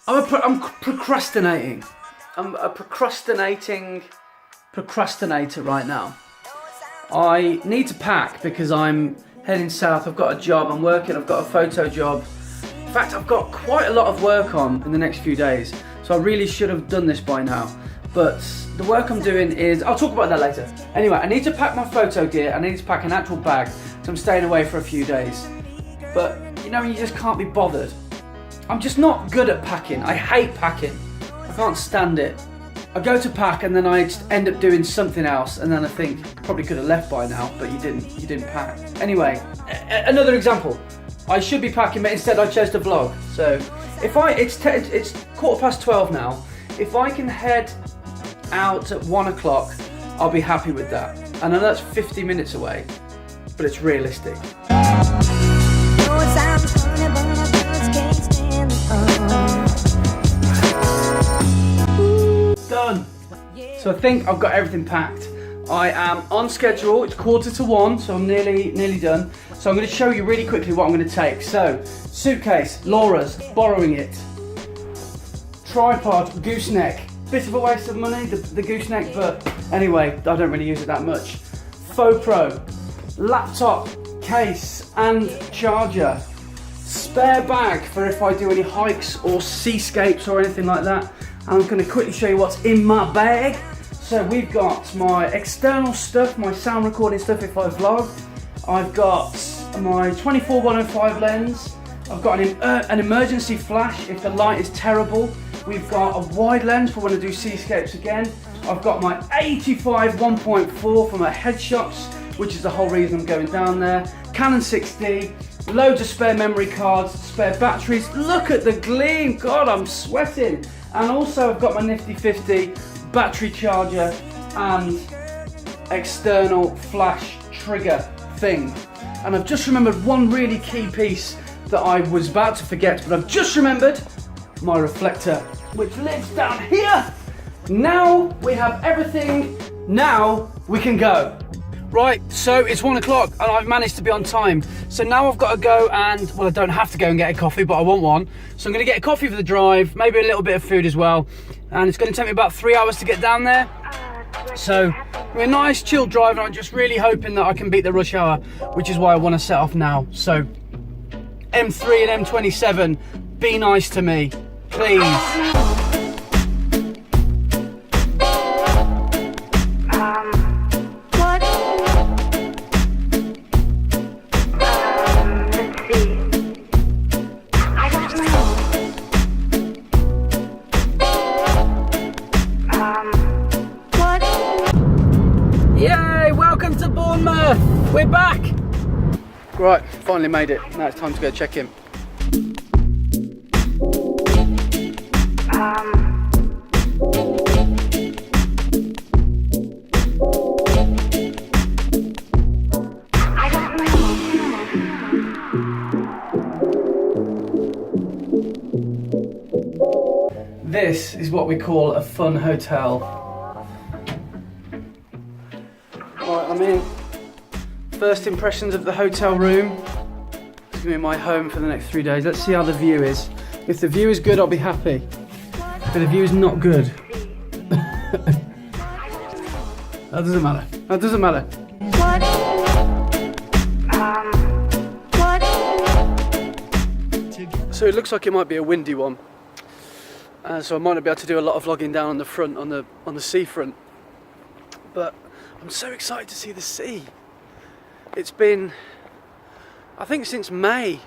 I'm procrastinating. I'm a procrastinator right now. I need to pack because I'm heading south. I've got a job, I'm working, I've got a photo job. In fact, I've got quite a lot of work on in the next few days, so I really should have done this by now. But the work I'm doing is, I'll talk about that later. Anyway, I need to pack my photo gear, I need to pack an actual bag, so I'm staying away for a few days. But, you know, you just can't be bothered. I'm just not good at packing. I hate packing. I can't stand it. I go to pack and then I just end up doing something else, and then I think, probably could have left by now, but you didn't pack. Anyway, another example. I should be packing, but instead I chose to vlog. So, it's 12:15 now. If I can head out at 1 o'clock, I'll be happy with that. I know that's 50 minutes away, but it's realistic. Done. So I think I've got everything packed. I am on schedule. It's 1:45, so I'm nearly done. So I'm going to show you really quickly what I'm going to take. So, suitcase, Laura's, borrowing it. Tripod, gooseneck. Bit of a waste of money, the gooseneck, but anyway, I don't really use it that much. FoPro, laptop, case and charger. Spare bag for if I do any hikes or seascapes or anything like that. I'm going to quickly show you what's in my bag. So we've got my external stuff, my sound recording stuff if I vlog. I've got my 24-105 lens. I've got an emergency flash if the light is terrible. We've got a wide lens for when I do seascapes again. I've got my 85 1.4 for my headshots, which is the whole reason I'm going down there. Canon 6D, loads of spare memory cards, spare batteries. Look at the gleam, God, I'm sweating. And also I've got my nifty 50 battery charger and external flash trigger thing. And I've just remembered one really key piece that I was about to forget, but I've just remembered my reflector, which lives down here. Now we have everything, now we can go. Right, so it's 1 o'clock and I've managed to be on time. So now I've got to go and, well, I don't have to go and get a coffee, but I want one. So I'm gonna get a coffee for the drive, maybe a little bit of food as well. And it's gonna take me about 3 hours to get down there. So we're a nice chill drive, and I'm just really hoping that I can beat the rush hour, which is why I wanna set off now. So M3 and M27, be nice to me, please. Yay, welcome to Bournemouth. We're back. Right, finally made it. Now it's time to go check in. This is what we call a fun hotel. Right, I'm in. First impressions of the hotel room. It's gonna be my home for the next 3 days. Let's see how the view is. If the view is good, I'll be happy. If the view is not good, that doesn't matter. That doesn't matter. So it looks like it might be a windy one. So I might not be able to do a lot of vlogging down on the front, on the seafront. But I'm so excited to see the sea. It's been, I think, since May,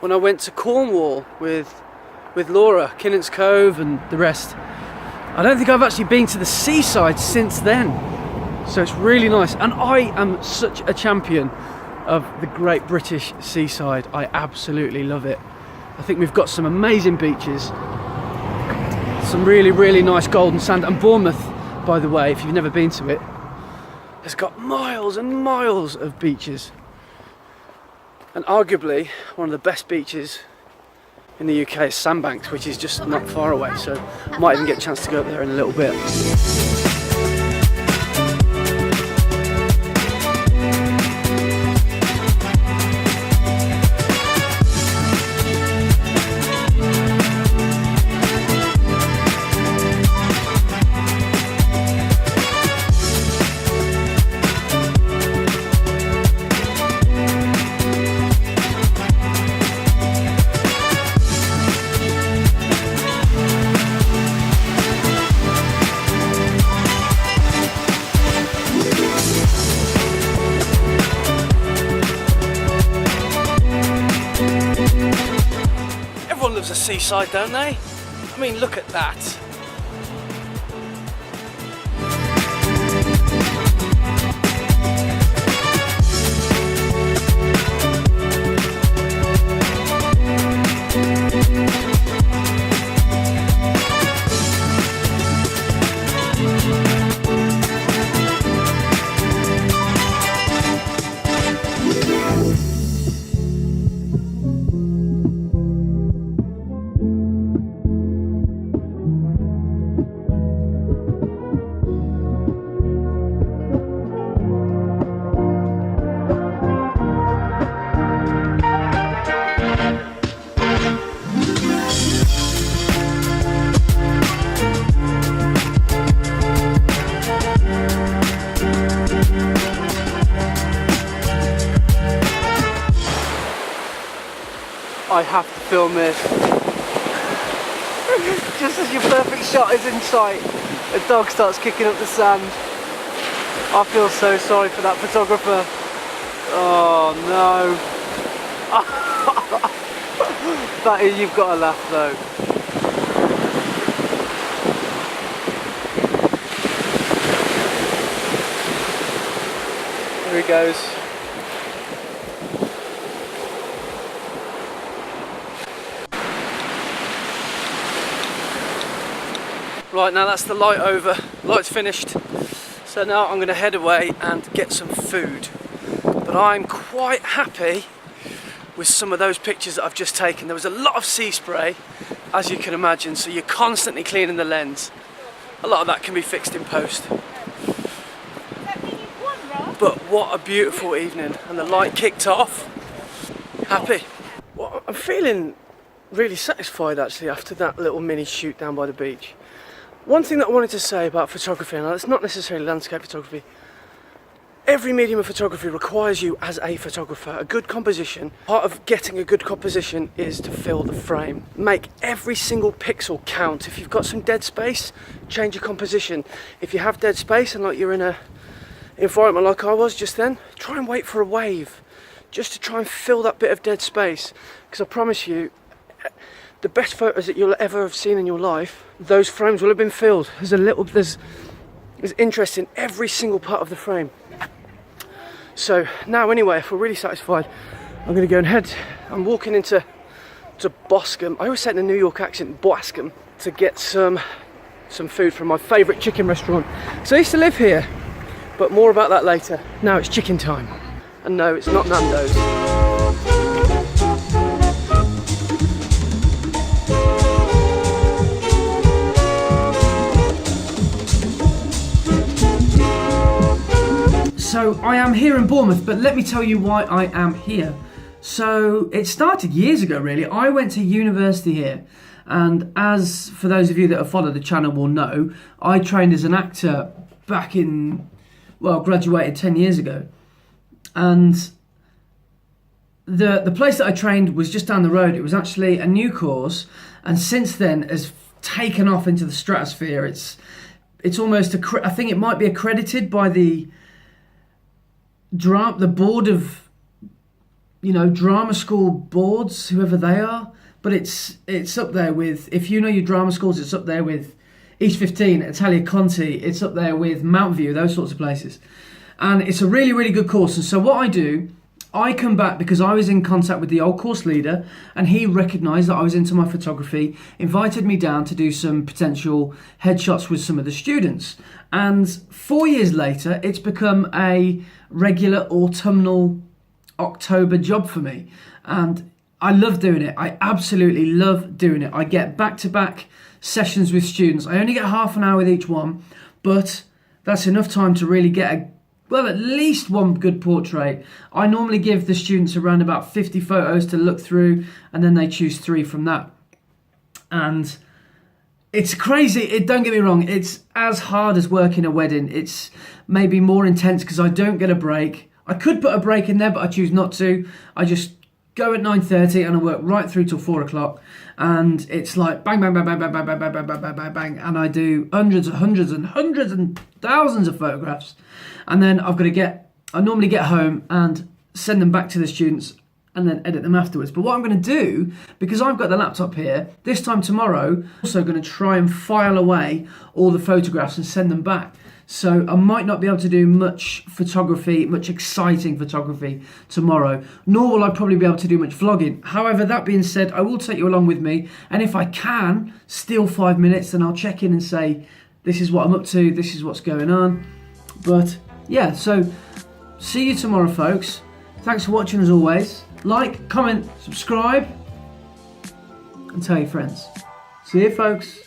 when I went to Cornwall with Laura, Kinnant's Cove and the rest. I don't think I've actually been to the seaside since then. So it's really nice. And I am such a champion of the great British seaside. I absolutely love it. I think we've got some amazing beaches. Some really, really nice golden sand. And Bournemouth, by the way, if you've never been to it, has got miles and miles of beaches. And arguably, one of the best beaches in the UK is Sandbanks, which is just not far away. So I might even get a chance to go up there in a little bit. seaside, don't they? I mean, look at that. I have to film this. Just as your perfect shot is in sight, a dog starts kicking up the sand. I feel so sorry for that photographer. Oh no. That you've got to laugh though. Here he goes. Right, now that's the light over, light's finished, so now I'm going to head away and get some food. But I'm quite happy with some of those pictures that I've just taken. There was a lot of sea spray, as you can imagine, so you're constantly cleaning the lens. A lot of that can be fixed in post. But what a beautiful evening, and the light kicked off. Happy. Well, I'm feeling really satisfied actually after that little mini shoot down by the beach. One thing that I wanted to say about photography, and it's not necessarily landscape photography, every medium of photography requires you as a photographer a good composition. Part of getting a good composition is to fill the frame. Make every single pixel count. If you've got some dead space, change your composition. If you have dead space and like you're in an environment like I was just then, try and wait for a wave just to try and fill that bit of dead space, because I promise you, the best photos that you'll ever have seen in your life, those frames will have been filled. There's interest in every single part of the frame. So now anyway, I feel really satisfied. I'm going to go and I'm walking into Boscombe. I always say it in a New York accent, Boscombe, to get some food from my favourite chicken restaurant. So I used to live here, but more about that later. Now it's chicken time. And no, it's not Nando's. So I am here in Bournemouth, but let me tell you why I am here. So it started years ago really. I went to university here, and as for those of you that have followed the channel will know, I trained as an actor back in, well, graduated 10 years ago. And the place that I trained was just down the road. It was actually a new course, and since then has taken off into the stratosphere. It's almost, I think it might be accredited by the board of, drama school boards, whoever they are. But it's up there with, if you know your drama schools, it's up there with East 15, Italia Conti, it's up there with Mount View, those sorts of places. And it's a really, really good course. And so what I do, I come back because I was in contact with the old course leader, and he recognised that I was into my photography, invited me down to do some potential headshots with some of the students. And 4 years later, it's become a regular autumnal October job for me. And I love doing it. I absolutely love doing it. I get back-to-back sessions with students. I only get half an hour with each one, but that's enough time to really get at least one good portrait. I normally give the students around about 50 photos to look through, and then they choose 3 from that. And it's crazy. Don't get me wrong. It's as hard as working a wedding. It's maybe more intense because I don't get a break. I could put a break in there, but I choose not to. I just go at 9:30 and I work right through till 4 o'clock. And it's like bang, bang, bang, bang, bang, bang, bang, bang, bang, bang, bang, bang. And I do hundreds and thousands of photographs. And then I normally get home and send them back to the students and then edit them afterwards. But what I'm going to do, because I've got the laptop here, this time tomorrow, I'm also going to try and file away all the photographs and send them back. So I might not be able to do much photography, much exciting photography tomorrow, nor will I probably be able to do much vlogging. However, that being said, I will take you along with me, and if I can steal 5 minutes, then I'll check in and say, this is what I'm up to, this is what's going on. But yeah, so see you tomorrow, folks. Thanks for watching as always. Like, comment, subscribe, and tell your friends. See you, folks.